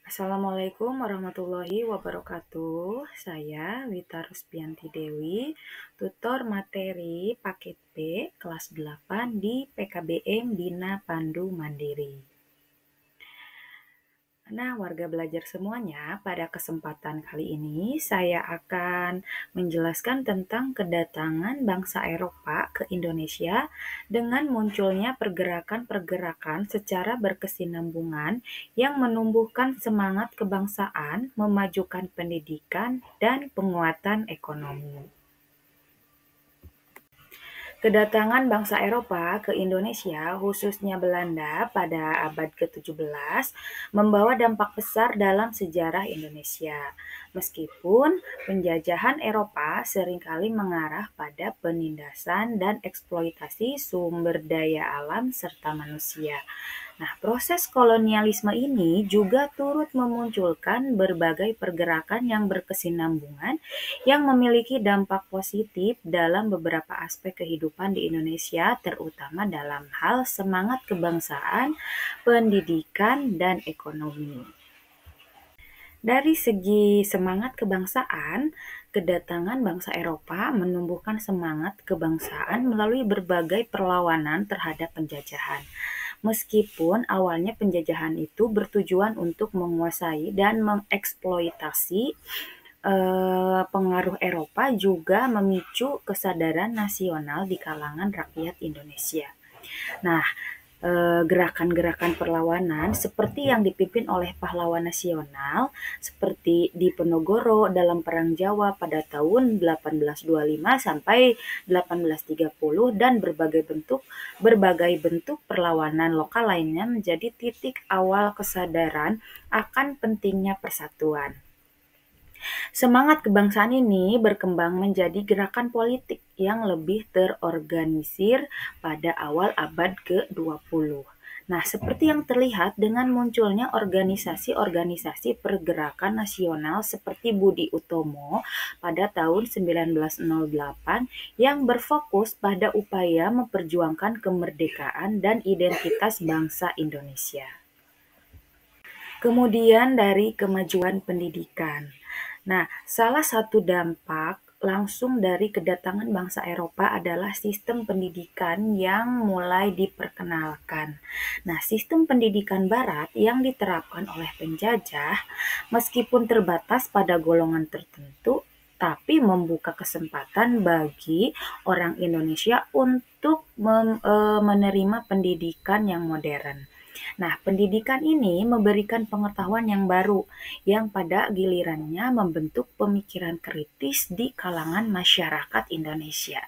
Assalamualaikum warahmatullahi wabarakatuh. Saya Wita Ruspianti Dewi, tutor materi paket B kelas 8 di PKBM Bina Pandu Mandiri. Nah, warga belajar semuanya, pada kesempatan kali ini saya akan menjelaskan tentang kedatangan bangsa Eropa ke Indonesia dengan munculnya pergerakan-pergerakan secara berkesinambungan yang menumbuhkan semangat kebangsaan, memajukan pendidikan, dan penguatan ekonomi. Kedatangan bangsa Eropa ke Indonesia, khususnya Belanda pada abad ke-17, membawa dampak besar dalam sejarah Indonesia. Meskipun penjajahan Eropa seringkali mengarah pada penindasan dan eksploitasi sumber daya alam serta manusia. Nah, proses kolonialisme ini juga turut memunculkan berbagai pergerakan yang berkesinambungan yang memiliki dampak positif dalam beberapa aspek kehidupan di Indonesia, terutama dalam hal semangat kebangsaan, pendidikan, dan ekonomi. Dari segi semangat kebangsaan, kedatangan bangsa Eropa menumbuhkan semangat kebangsaan melalui berbagai perlawanan terhadap penjajahan. Meskipun awalnya penjajahan itu bertujuan untuk menguasai dan mengeksploitasi, pengaruh Eropa juga memicu kesadaran nasional di kalangan rakyat Indonesia. Nah, gerakan-gerakan perlawanan seperti yang dipimpin oleh pahlawan nasional seperti Diponegoro dalam Perang Jawa pada tahun 1825 sampai 1830 dan berbagai bentuk perlawanan lokal lainnya menjadi titik awal kesadaran akan pentingnya persatuan. Semangat kebangsaan ini berkembang menjadi gerakan politik yang lebih terorganisir pada awal abad ke-20. Nah, seperti yang terlihat dengan munculnya organisasi-organisasi pergerakan nasional seperti Budi Utomo pada tahun 1908 yang berfokus pada upaya memperjuangkan kemerdekaan dan identitas bangsa Indonesia. Kemudian dari kemajuan pendidikan. Nah, salah satu dampak langsung dari kedatangan bangsa Eropa adalah sistem pendidikan yang mulai diperkenalkan. Nah, sistem pendidikan barat yang diterapkan oleh penjajah meskipun terbatas pada golongan tertentu tapi membuka kesempatan bagi orang Indonesia untuk menerima pendidikan yang modern. Nah, pendidikan ini memberikan pengetahuan yang baru yang pada gilirannya membentuk pemikiran kritis di kalangan masyarakat Indonesia.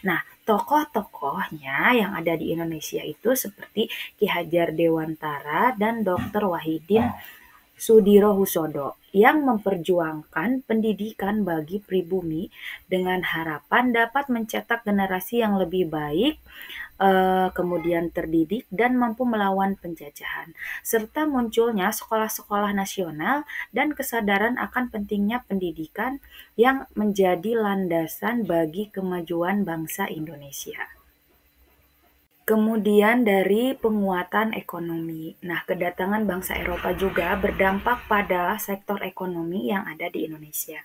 Nah, tokoh-tokohnya yang ada di Indonesia itu seperti Ki Hajar Dewantara dan Dr. Wahidin Sudirohusodo yang memperjuangkan pendidikan bagi pribumi dengan harapan dapat mencetak generasi yang lebih baik, kemudian terdidik dan mampu melawan penjajahan, serta munculnya sekolah-sekolah nasional dan kesadaran akan pentingnya pendidikan yang menjadi landasan bagi kemajuan bangsa Indonesia. Kemudian dari penguatan ekonomi. Nah, kedatangan bangsa Eropa juga berdampak pada sektor ekonomi yang ada di Indonesia.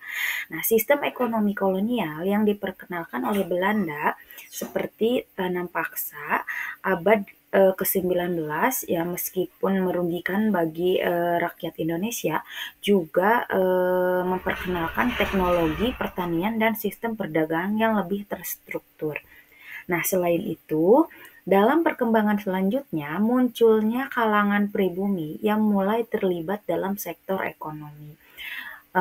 Nah, sistem ekonomi kolonial yang diperkenalkan oleh Belanda seperti tanam paksa abad ke-19 ya meskipun merugikan bagi rakyat Indonesia juga memperkenalkan teknologi pertanian dan sistem perdagangan yang lebih terstruktur. Nah, selain itu, dalam perkembangan selanjutnya munculnya kalangan pribumi yang mulai terlibat dalam sektor ekonomi,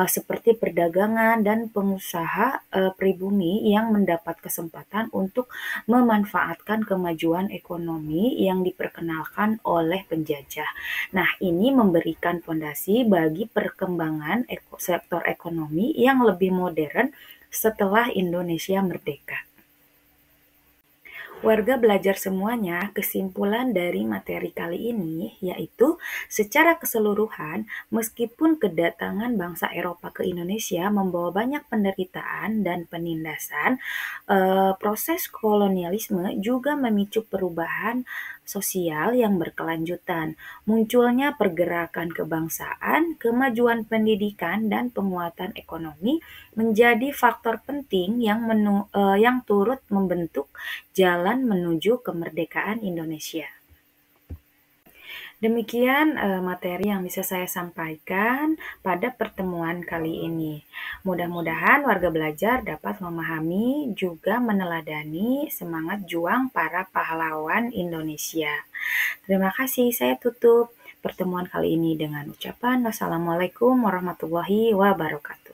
seperti perdagangan dan pengusaha pribumi yang mendapat kesempatan untuk memanfaatkan kemajuan ekonomi yang diperkenalkan oleh penjajah. Nah, ini memberikan fondasi bagi perkembangan sektor ekonomi yang lebih modern setelah Indonesia merdeka. Warga belajar semuanya, kesimpulan dari materi kali ini yaitu secara keseluruhan meskipun kedatangan bangsa Eropa ke Indonesia membawa banyak penderitaan dan penindasan, proses kolonialisme juga memicu perubahan sosial yang berkelanjutan. Munculnya pergerakan kebangsaan, kemajuan pendidikan, dan penguatan ekonomi menjadi faktor penting yang turut membentuk jalan menuju kemerdekaan Indonesia. Demikian materi yang bisa saya sampaikan pada pertemuan kali ini. Mudah-mudahan warga belajar dapat memahami juga meneladani semangat juang para pahlawan Indonesia. Terima kasih, saya tutup pertemuan kali ini dengan ucapan wassalamualaikum warahmatullahi wabarakatuh.